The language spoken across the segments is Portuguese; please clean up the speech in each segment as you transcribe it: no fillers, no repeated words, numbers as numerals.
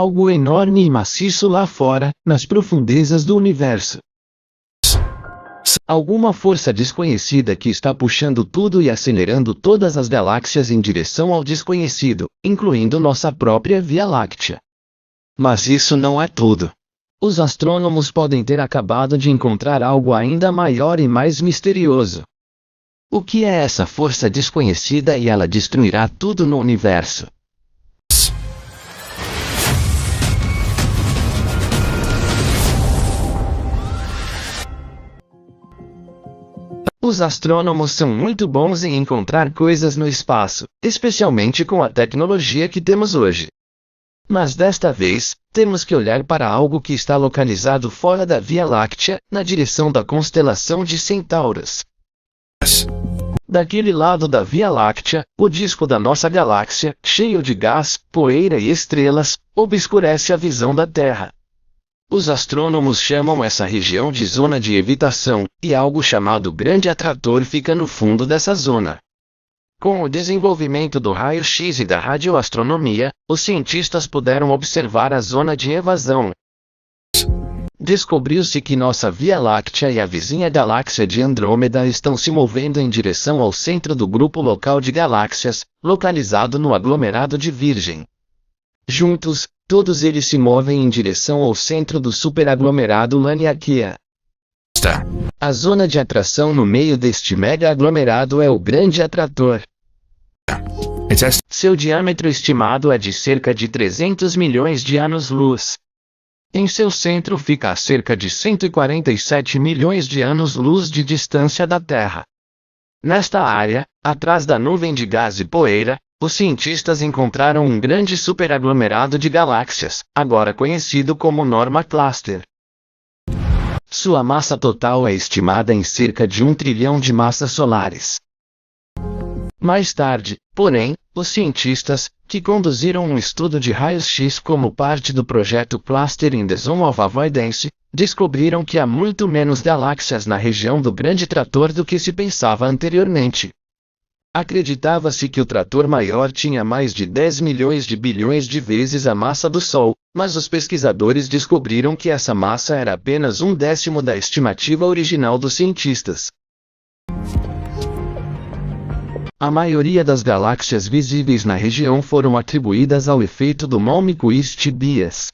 algo enorme e maciço lá fora, nas profundezas do universo. Alguma força desconhecida que está puxando tudo e acelerando todas as galáxias em direção ao desconhecido, incluindo nossa própria Via Láctea. Mas isso não é tudo. Os astrônomos podem ter acabado de encontrar algo ainda maior e mais misterioso. O que é essa força desconhecida e ela destruirá tudo no universo? Os astrônomos são muito bons em encontrar coisas no espaço, especialmente com a tecnologia que temos hoje. Mas desta vez, temos que olhar para algo que está localizado fora da Via Láctea, na direção da constelação de Centauros. Daquele lado da Via Láctea, o disco da nossa galáxia, cheio de gás, poeira e estrelas, obscurece a visão da Terra. Os astrônomos chamam essa região de zona de evitação, e algo chamado grande atrator fica no fundo dessa zona. Com o desenvolvimento do raio-x e da radioastronomia, os cientistas puderam observar a zona de evasão. Descobriu-se que nossa Via Láctea e a vizinha galáxia de Andrômeda estão se movendo em direção ao centro do grupo local de galáxias, localizado no aglomerado de Virgem. Juntos, todos eles se movem em direção ao centro do superaglomerado Laniakea. A zona de atração no meio deste mega aglomerado é o grande atrator. Seu diâmetro estimado é de cerca de 300 milhões de anos-luz. Em seu centro fica a cerca de 147 milhões de anos-luz de distância da Terra. Nesta área, atrás da nuvem de gás e poeira, os cientistas encontraram um grande superaglomerado de galáxias, agora conhecido como Norma Cluster. Sua massa total é estimada em cerca de 1 trilhão de massas solares. Mais tarde, porém, os cientistas, que conduziram um estudo de raios-x como parte do projeto Cluster in the Zone of Avoidance, descobriram que há muito menos galáxias na região do grande trator do que se pensava anteriormente. Acreditava-se que o trator maior tinha mais de 10 milhões de bilhões de vezes a massa do Sol, mas os pesquisadores descobriram que essa massa era apenas 1/10 da estimativa original dos cientistas. A maioria das galáxias visíveis na região foram atribuídas ao efeito do Malmquist-Bias.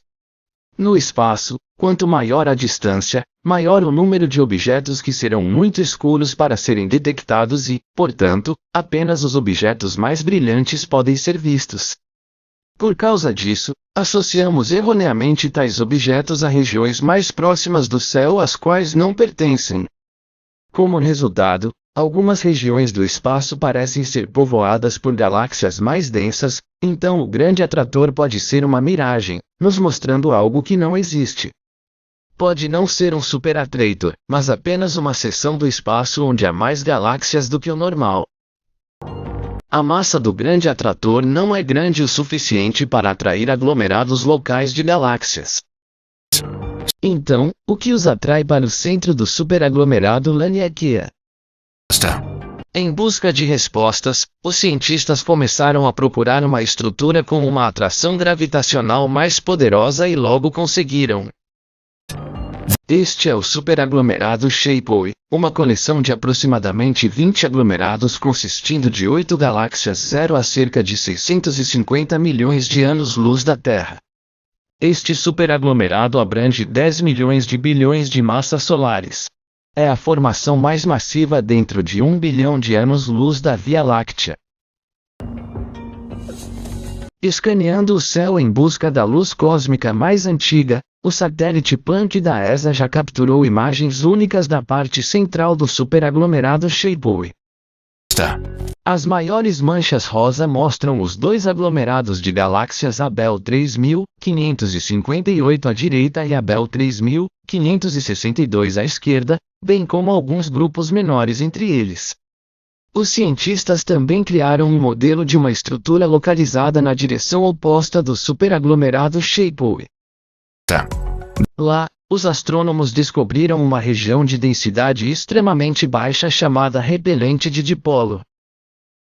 No espaço, quanto maior a distância, maior o número de objetos que serão muito escuros para serem detectados e, portanto, apenas os objetos mais brilhantes podem ser vistos. Por causa disso, associamos erroneamente tais objetos a regiões mais próximas do céu às quais não pertencem. Como resultado, algumas regiões do espaço parecem ser povoadas por galáxias mais densas, então o grande atrator pode ser uma miragem, nos mostrando algo que não existe. Pode não ser um superatrator, mas apenas uma seção do espaço onde há mais galáxias do que o normal. A massa do grande atrator não é grande o suficiente para atrair aglomerados locais de galáxias. Então, o que os atrai para o centro do superaglomerado Laniakea? Em busca de respostas, os cientistas começaram a procurar uma estrutura com uma atração gravitacional mais poderosa e logo conseguiram. Este é o superaglomerado Shapley, uma coleção de aproximadamente 20 aglomerados consistindo de 8 galáxias 0 a cerca de 650 milhões de anos-luz da Terra. Este superaglomerado abrange 10 milhões de bilhões de massas solares. É a formação mais massiva dentro de 1 bilhão de anos-luz da Via Láctea. Escaneando o céu em busca da luz cósmica mais antiga, o satélite Planck da ESA já capturou imagens únicas da parte central do superaglomerado Shapley. As maiores manchas rosa mostram os dois aglomerados de galáxias Abell 3558 à direita e Abell 3562 à esquerda, bem como alguns grupos menores entre eles. Os cientistas também criaram um modelo de uma estrutura localizada na direção oposta do superaglomerado Shapley. Lá, os astrônomos descobriram uma região de densidade extremamente baixa chamada repelente de dipolo.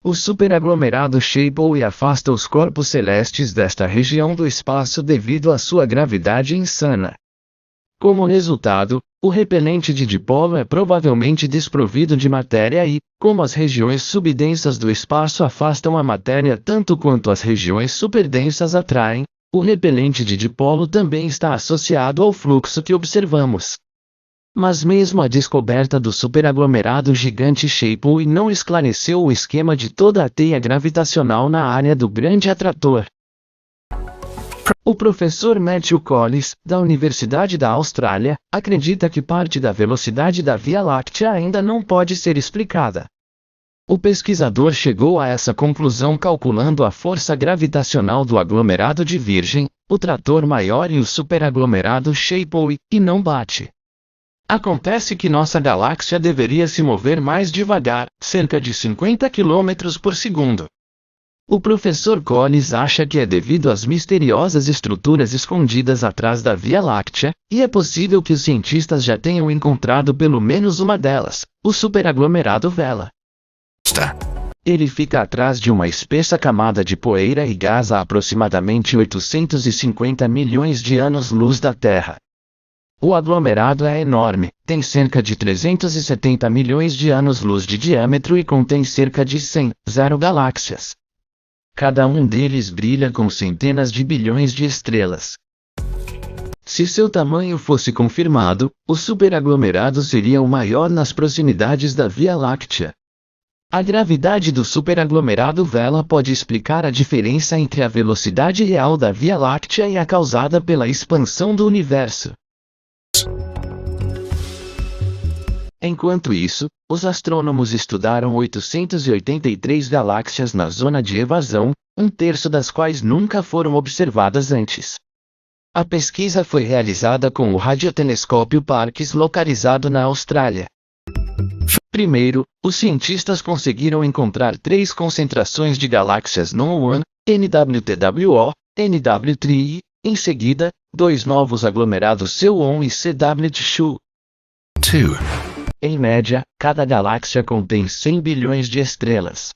O superaglomerado Shapley afasta os corpos celestes desta região do espaço devido à sua gravidade insana. Como resultado, o repelente de dipolo é provavelmente desprovido de matéria e, como as regiões subdensas do espaço afastam a matéria tanto quanto as regiões superdensas atraem, o repelente de dipolo também está associado ao fluxo que observamos. Mas mesmo a descoberta do superaglomerado gigante Shapley não esclareceu o esquema de toda a teia gravitacional na área do grande atrator. O professor Matthew Collins, da Universidade da Austrália, acredita que parte da velocidade da Via Láctea ainda não pode ser explicada. O pesquisador chegou a essa conclusão calculando a força gravitacional do aglomerado de Virgem, o trator maior e o superaglomerado Shapley, e não bate. Acontece que nossa galáxia deveria se mover mais devagar, cerca de 50 km por segundo. O professor Collins acha que é devido às misteriosas estruturas escondidas atrás da Via Láctea, e é possível que os cientistas já tenham encontrado pelo menos uma delas, o superaglomerado Vela. Ele fica atrás de uma espessa camada de poeira e gás a aproximadamente 850 milhões de anos-luz da Terra. O aglomerado é enorme, tem cerca de 370 milhões de anos-luz de diâmetro e contém cerca de 100 galáxias. Cada um deles brilha com centenas de bilhões de estrelas. Se seu tamanho fosse confirmado, o superaglomerado seria o maior nas proximidades da Via Láctea. A gravidade do superaglomerado Vela pode explicar a diferença entre a velocidade real da Via Láctea e a causada pela expansão do universo. Enquanto isso, os astrônomos estudaram 883 galáxias na zona de evasão, um terço das quais nunca foram observadas antes. A pesquisa foi realizada com o radiotelescópio Parkes localizado na Austrália. Primeiro, os cientistas conseguiram encontrar 3 concentrações de galáxias NO1, NWTWO, NW3 e, em seguida, 2 novos aglomerados CU1 e CW2. Em média, cada galáxia contém 100 bilhões de estrelas.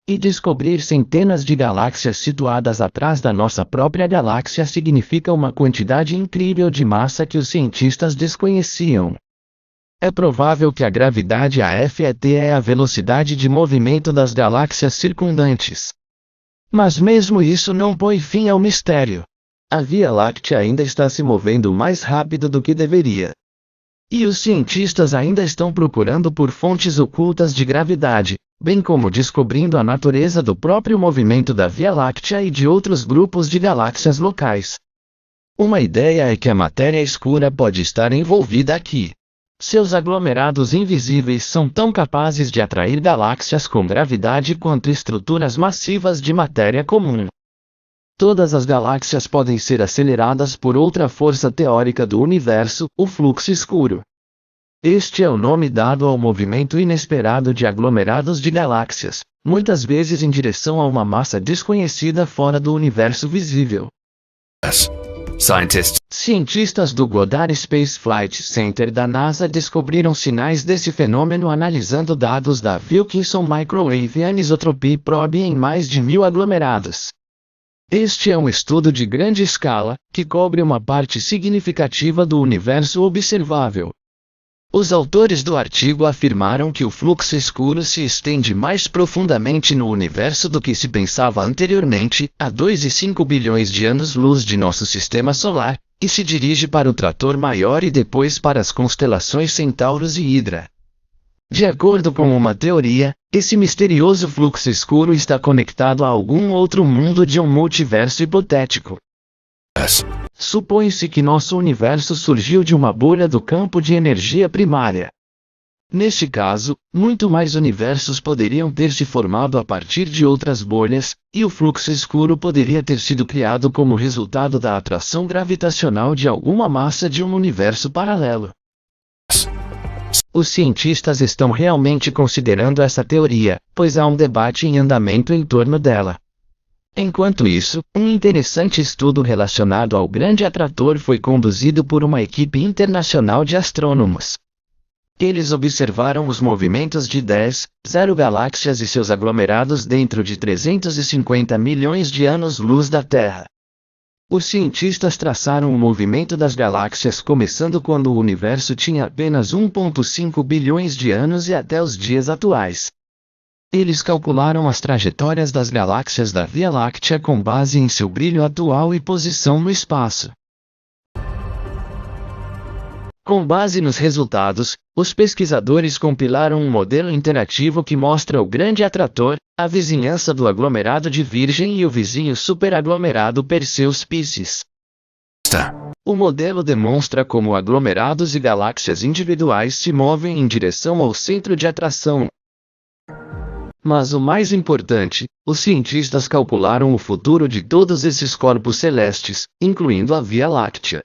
E descobrir centenas de galáxias situadas atrás da nossa própria galáxia significa uma quantidade incrível de massa que os cientistas desconheciam. É provável que a gravidade AFET é a velocidade de movimento das galáxias circundantes. Mas mesmo isso não põe fim ao mistério. A Via Láctea ainda está se movendo mais rápido do que deveria. E os cientistas ainda estão procurando por fontes ocultas de gravidade, bem como descobrindo a natureza do próprio movimento da Via Láctea e de outros grupos de galáxias locais. Uma ideia é que a matéria escura pode estar envolvida aqui. Seus aglomerados invisíveis são tão capazes de atrair galáxias com gravidade quanto estruturas massivas de matéria comum. Todas as galáxias podem ser aceleradas por outra força teórica do universo, o fluxo escuro. Este é o nome dado ao movimento inesperado de aglomerados de galáxias, muitas vezes em direção a uma massa desconhecida fora do universo visível. Cientistas do Goddard Space Flight Center da NASA descobriram sinais desse fenômeno analisando dados da Wilkinson Microwave Anisotropy Probe em mais de 1000 aglomerados. Este é um estudo de grande escala, que cobre uma parte significativa do universo observável. Os autores do artigo afirmaram que o fluxo escuro se estende mais profundamente no universo do que se pensava anteriormente, a 2,5 bilhões de anos-luz de nosso sistema solar, e se dirige para o trator maior e depois para as constelações Centauros e Hidra. De acordo com uma teoria, esse misterioso fluxo escuro está conectado a algum outro mundo de um multiverso hipotético. Supõe-se que nosso universo surgiu de uma bolha do campo de energia primária. Neste caso, muito mais universos poderiam ter se formado a partir de outras bolhas, e o fluxo escuro poderia ter sido criado como resultado da atração gravitacional de alguma massa de um universo paralelo. Os cientistas estão realmente considerando essa teoria, pois há um debate em andamento em torno dela. Enquanto isso, um interessante estudo relacionado ao grande atrator foi conduzido por uma equipe internacional de astrônomos. Eles observaram os movimentos de 10,0 galáxias e seus aglomerados dentro de 350 milhões de anos-luz da Terra. Os cientistas traçaram o movimento das galáxias começando quando o universo tinha apenas 1,5 bilhões de anos e até os dias atuais. Eles calcularam as trajetórias das galáxias da Via Láctea com base em seu brilho atual e posição no espaço. Com base nos resultados, os pesquisadores compilaram um modelo interativo que mostra o grande atrator, a vizinhança do aglomerado de Virgem e o vizinho superaglomerado Perseus-Pisces. O modelo demonstra como aglomerados e galáxias individuais se movem em direção ao centro de atração. Mas o mais importante, os cientistas calcularam o futuro de todos esses corpos celestes, incluindo a Via Láctea.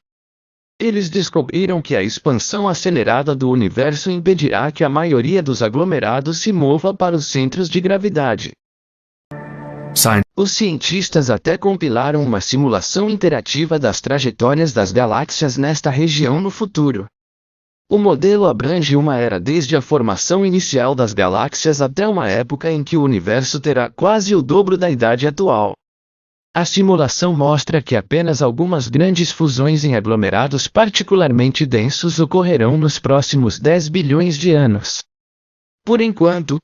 Eles descobriram que a expansão acelerada do universo impedirá que a maioria dos aglomerados se mova para os centros de gravidade. Os cientistas até compilaram uma simulação interativa das trajetórias das galáxias nesta região no futuro. O modelo abrange uma era desde a formação inicial das galáxias até uma época em que o universo terá quase o dobro da idade atual. A simulação mostra que apenas algumas grandes fusões em aglomerados particularmente densos ocorrerão nos próximos 10 bilhões de anos. Por enquanto,